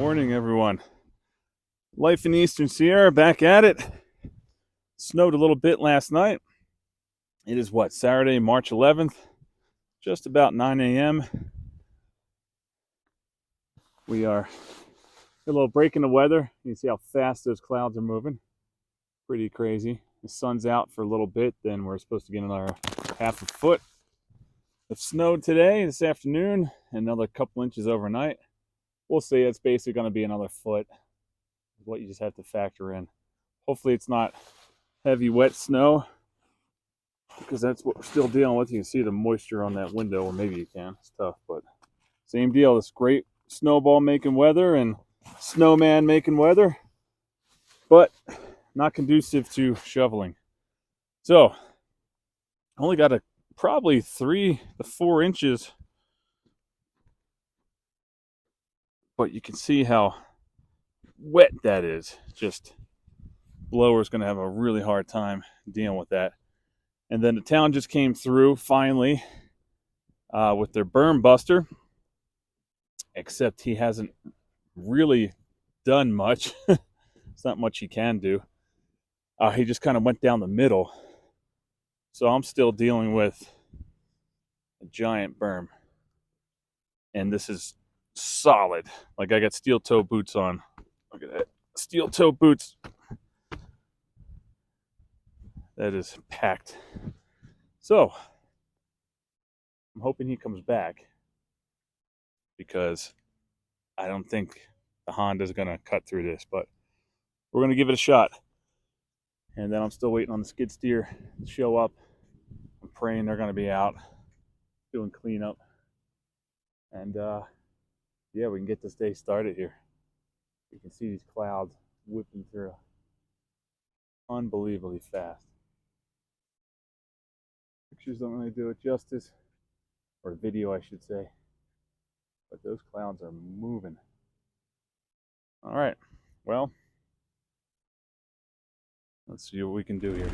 Morning, everyone. Life in Eastern Sierra, back at it. Snowed a little bit last night. It is Saturday, March 11th, just about 9 a.m. We are a little break in the weather. You can see how fast those clouds are moving. Pretty crazy. The sun's out for a little bit, then we're supposed to get another half a foot. It snowed today, this afternoon, another couple inches overnight. We'll see. It's basically going to be another foot. What you just have to factor in. Hopefully it's not heavy wet snow, because that's what we're still dealing with. You can see the moisture on that window, or maybe you can. It's tough, but same deal. This great snowball making weather and snowman making weather, but not conducive to shoveling. So only got probably 3 to 4 inches, but you can see how wet that is. Just blower's going to have a really hard time dealing with that. And then the town just came through finally with their berm buster, except he hasn't really done much. It's not much he can do. He just kind of went down the middle, so I'm still dealing with a giant berm, and this is solid. Like, I got steel toe boots on. Look at that. Steel toe boots. That is packed. So I'm hoping he comes back, because I don't think the Honda's going to cut through this, but we're going to give it a shot. And then I'm still waiting on the skid steer to show up. I'm praying they're going to be out doing cleanup. And yeah, we can get this day started here. You can see these clouds whipping through unbelievably fast. Pictures don't really do it justice, or video I should say, but those clouds are moving. All right, well, let's see what we can do here.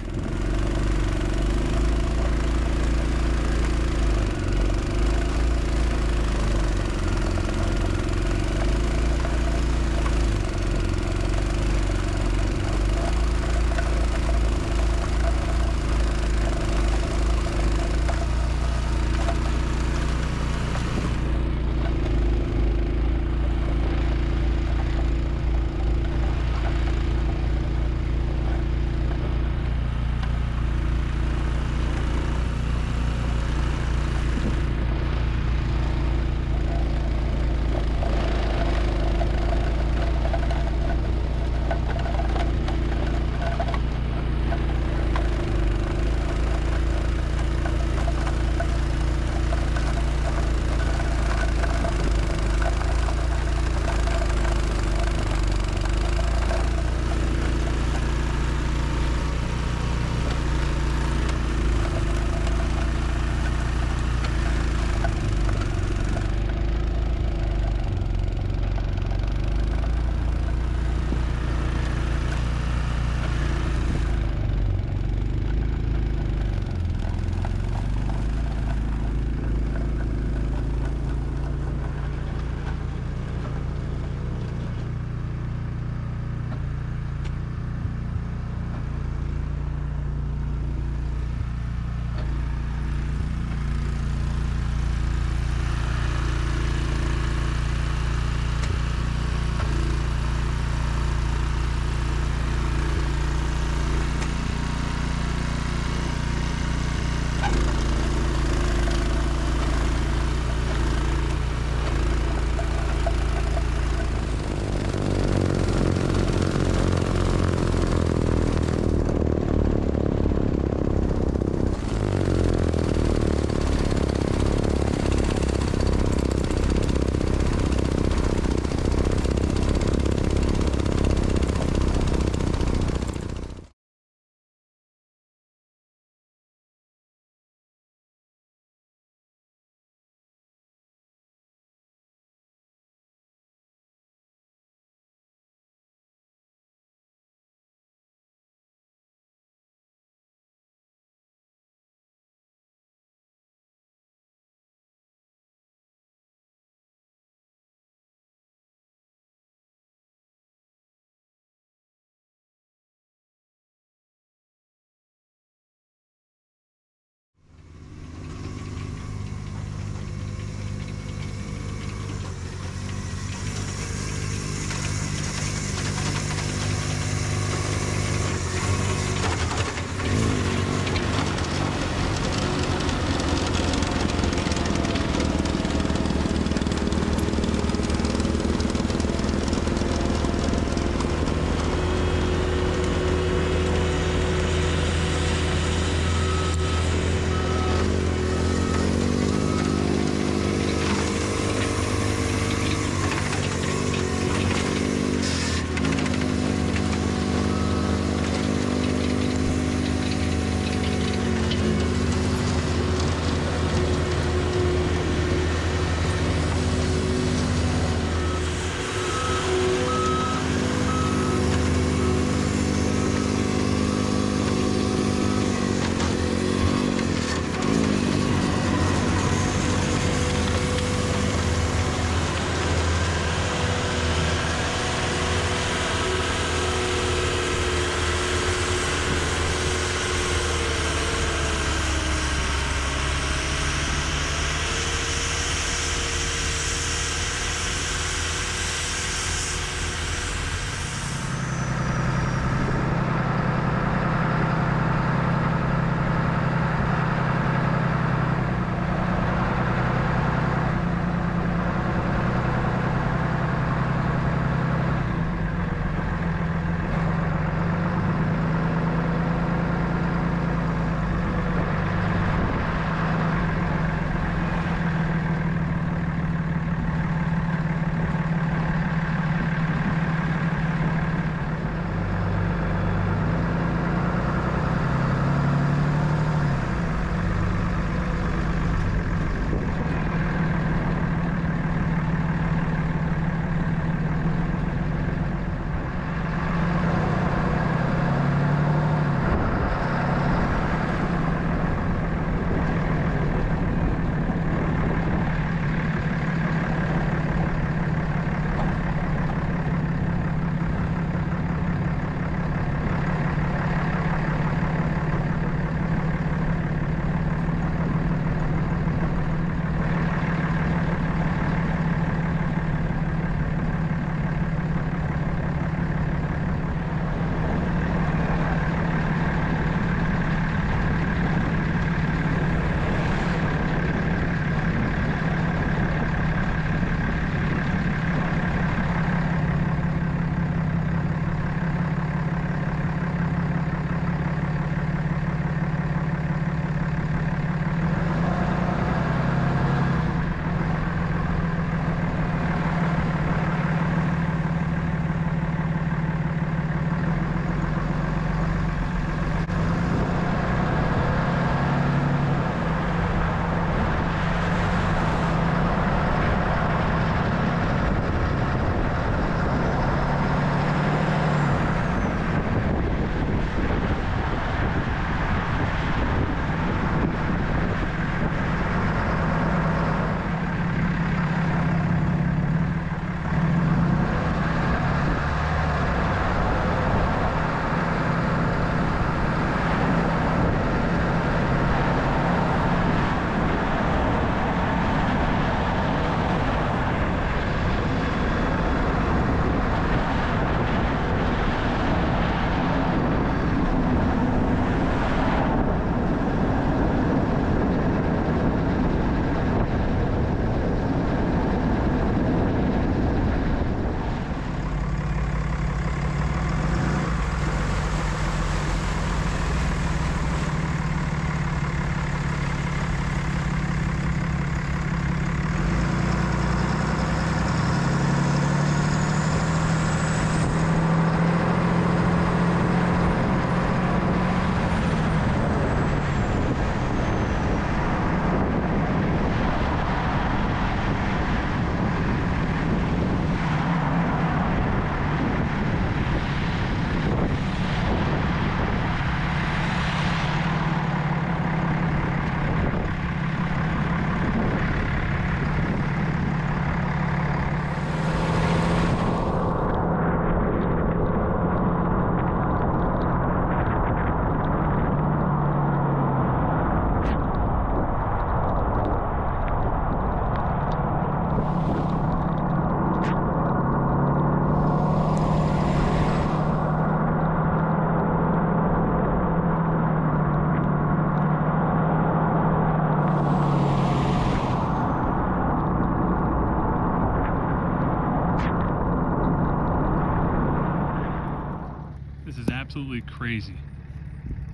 absolutely crazy.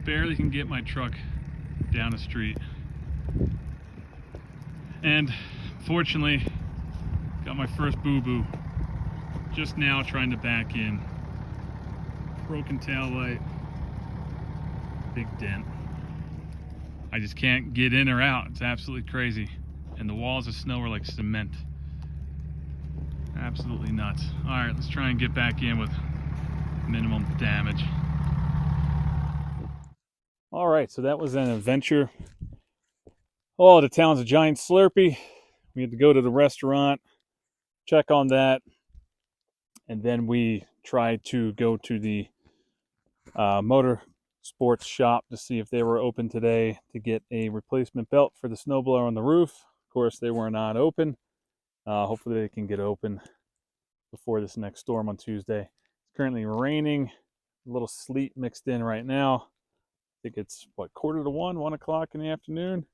Barely can get my truck down the street. And fortunately, got my first boo-boo just now trying to back in. Broken tail light, big dent. I just can't get in or out. It's absolutely crazy. And the walls of snow are like cement. Absolutely nuts. All right, let's try and get back in with minimum damage. All right, so that was an adventure. Oh, the town's a giant Slurpee. We had to go to the restaurant, check on that, and then we tried to go to the motor sports shop to see if they were open today to get a replacement belt for the snowblower on the roof. Of course, they were not open. Hopefully they can get open before this next storm on Tuesday. It's currently raining, a little sleet mixed in right now. I think it's, what, 1:45, 1 o'clock in the afternoon?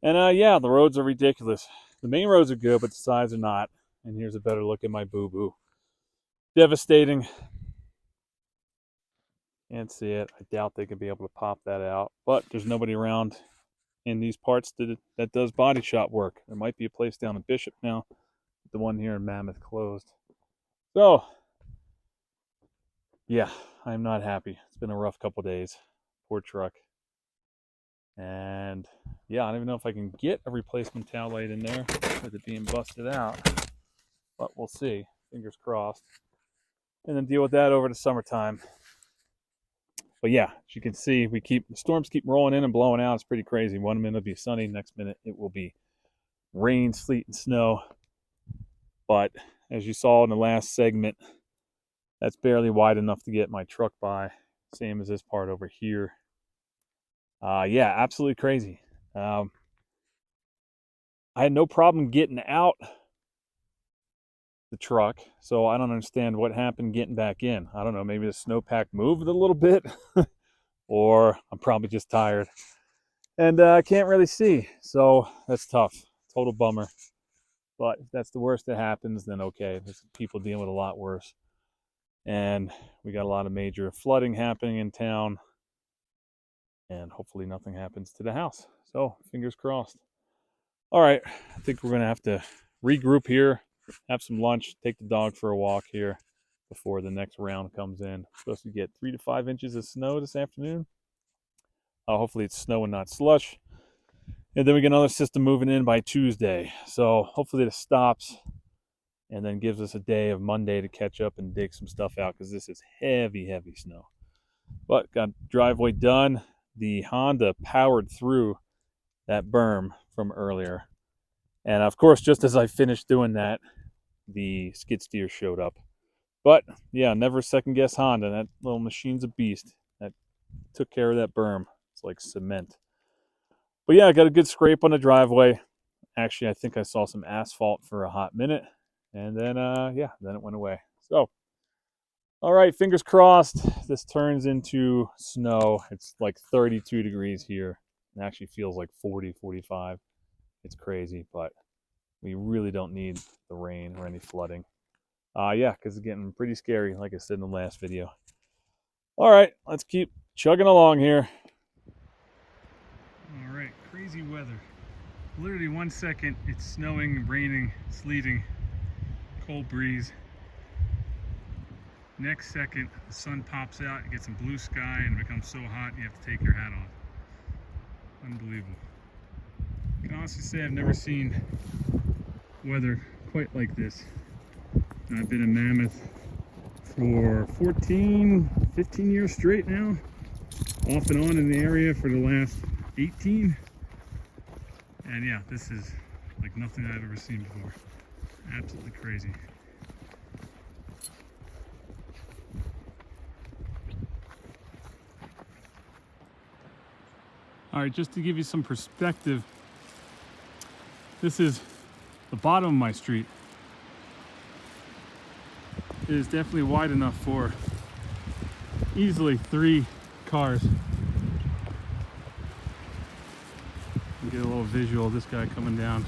And yeah, the roads are ridiculous. The main roads are good, but the sides are not. And here's a better look at my boo-boo. Devastating. Can't see it. I doubt they could be able to pop that out. But there's nobody around in these parts that does body shop work. There might be a place down in Bishop now. The one here in Mammoth closed. So, yeah, I'm not happy. It's been a rough couple days. Poor truck. And yeah, I don't even know if I can get a replacement tail light in there with it being busted out. But we'll see. Fingers crossed. And then deal with that over the summertime. But yeah, as you can see, the storms keep rolling in and blowing out. It's pretty crazy. One minute it'll be sunny, next minute it will be rain, sleet, and snow. But as you saw in the last segment, that's barely wide enough to get my truck by. Same as this part over here. Yeah, absolutely crazy. I had no problem getting out the truck, so I don't understand what happened getting back in. I don't know, maybe the snowpack moved a little bit, or I'm probably just tired. And I can't really see, so that's tough. Total bummer. But if that's the worst that happens, then okay. There's people dealing with a lot worse. And we got a lot of major flooding happening in town. And hopefully nothing happens to the house. So, fingers crossed. All right, I think we're going to have to regroup here, have some lunch, take the dog for a walk here before the next round comes in. We're supposed to get 3 to 5 inches of snow this afternoon. Hopefully it's snow and not slush. And then we get another system moving in by Tuesday. So hopefully this stops and then gives us a day of Monday to catch up and dig some stuff out, because this is heavy, heavy snow. But got driveway done. The Honda powered through that berm from earlier. And of course, just as I finished doing that, the skid steer showed up. But yeah, never second guess Honda. That little machine's a beast. That took care of that berm. It's like cement. But yeah, I got a good scrape on the driveway. Actually, I think I saw some asphalt for a hot minute. And then, yeah, then it went away. So, all right, fingers crossed. This turns into snow. It's like 32 degrees here. It actually feels like 40, 45. It's crazy, but we really don't need the rain or any flooding. Yeah, because it's getting pretty scary, like I said in the last video. All right, let's keep chugging along here. All right, crazy weather. Literally 1 second, it's snowing, raining, sleeting, cold breeze. Next second, the sun pops out, you get some blue sky, and it becomes so hot you have to take your hat off. Unbelievable. I can honestly say I've never seen weather quite like this. I've been in Mammoth for 14, 15 years straight now, off and on in the area for the last 18. And yeah, this is like nothing I've ever seen before. Absolutely crazy. All right, just to give you some perspective, this is the bottom of my street. It is definitely wide enough for easily 3 cars. You get a little visual of this guy coming down.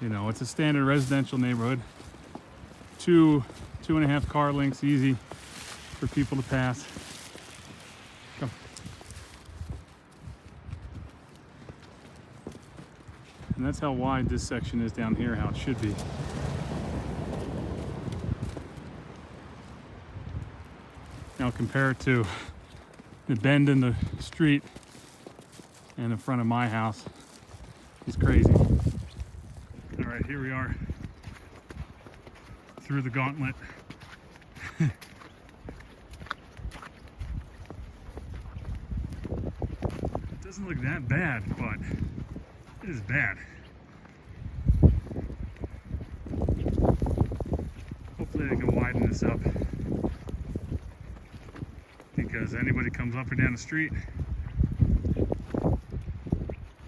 You know, it's a standard residential neighborhood. Two 2.5 car lengths easy for people to pass. Come. And that's how wide this section is down here, how it should be. Now compare it to the bend in the street and in front of my house. It's crazy. All right, here we are through the gauntlet. It doesn't look that bad, but it is bad. Hopefully they can widen this up, because anybody comes up or down the street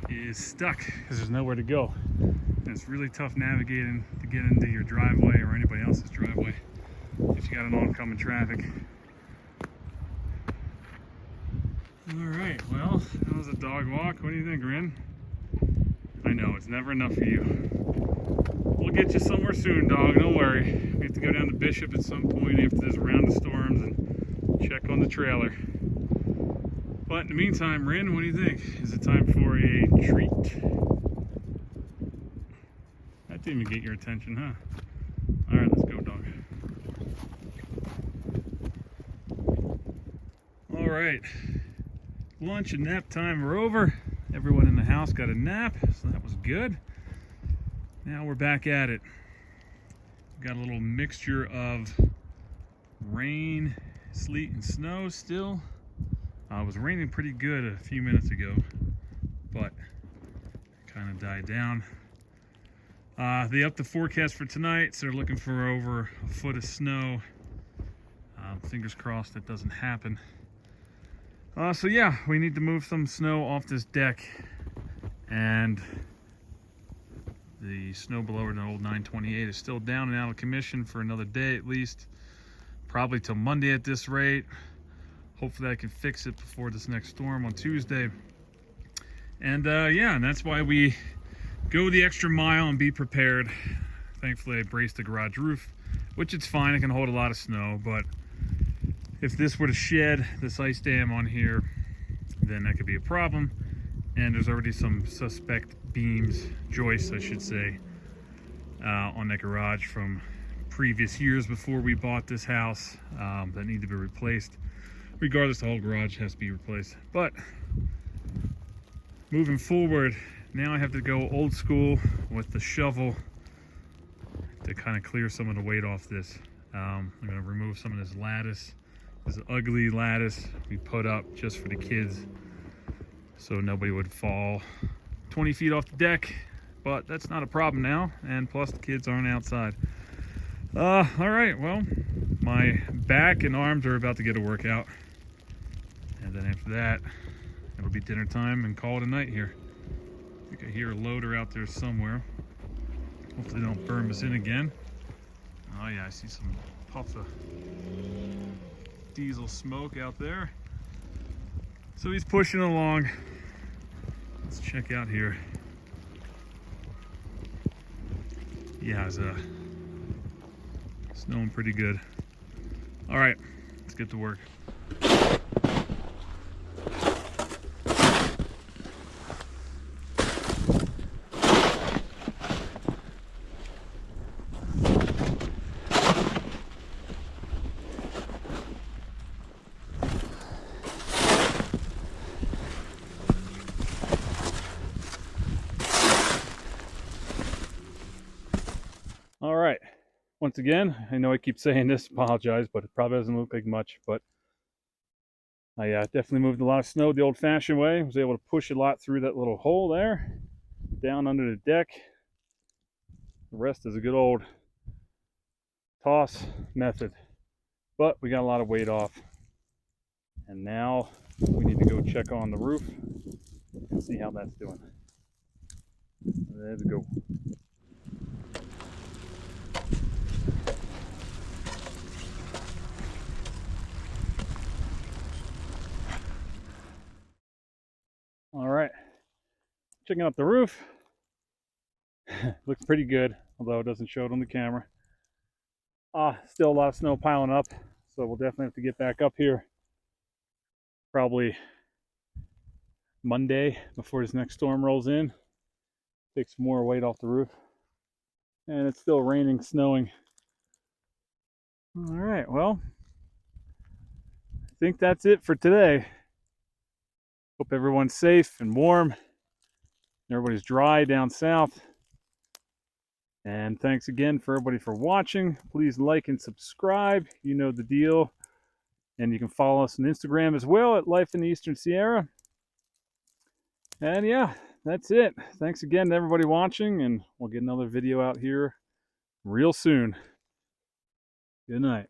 is stuck because there's nowhere to go. And it's really tough navigating to get into your driveway or anybody else's driveway if you got an oncoming traffic. All right, well, that was a dog walk. What do you think, Rin? I know, it's never enough for you. We'll get you somewhere soon, dog, don't worry. We have to go down to Bishop at some point after this round of storms and check on the trailer. But in the meantime, Rin, what do you think? Is it time for a treat? That didn't even get your attention, huh? All right, let's go, dog. All right, lunch and nap time are over. Everyone in the house got a nap, so that was good. Now we're back at it. We've got a little mixture of rain, sleet, and snow still. It was raining pretty good a few minutes ago, but kind of died down. They upped the forecast for tonight, so they're looking for over a foot of snow. Fingers crossed that doesn't happen. So yeah, we need to move some snow off this deck, and the snow blower, the old 928, is still down and out of commission for another day at least, probably till Monday at this rate. Hopefully I can fix it before this next storm on Tuesday. And yeah, and that's why we go the extra mile and be prepared. Thankfully I braced the garage roof, which it's fine, it can hold a lot of snow, but if this were to shed, this ice dam on here, then that could be a problem. And there's already some suspect beams, joists I should say, on that garage from previous years before we bought this house, that need to be replaced. Regardless, the whole garage has to be replaced. But moving forward, now I have to go old school with the shovel to kind of clear some of the weight off this. I'm going to remove some of this lattice, this ugly lattice we put up just for the kids, so nobody would fall 20 feet off the deck. But that's not a problem now, and plus the kids aren't outside. All right, well, my back and arms are about to get a workout. And then after that, it'll be dinner time and call it a night here. I think I hear a loader out there somewhere. Hopefully they don't burn us in again. Oh yeah, I see some puffs of diesel smoke out there. So he's pushing along. Let's check out here. Yeah, it's snowing pretty good. All right, let's get to work. All right, once again, I know I keep saying this, apologize, but it probably doesn't look like much, but I definitely moved a lot of snow the old-fashioned way. I was able to push a lot through that little hole there, down under the deck. The rest is a good old toss method, but we got a lot of weight off. And now we need to go check on the roof and see how that's doing. Let's go. All right, checking out the roof. Looks pretty good, although it doesn't show it on the camera. Still a lot of snow piling up, so we'll definitely have to get back up here probably Monday before this next storm rolls in. Take some more weight off the roof. And it's still raining, snowing. All right, well, I think that's it for today. Hope everyone's safe and warm. Everybody's dry down south. And thanks again for everybody for watching. Please like and subscribe. You know the deal. And you can follow us on Instagram as well at Life in the Eastern Sierra. And yeah, that's it. Thanks again to everybody watching, and we'll get another video out here real soon. Good night.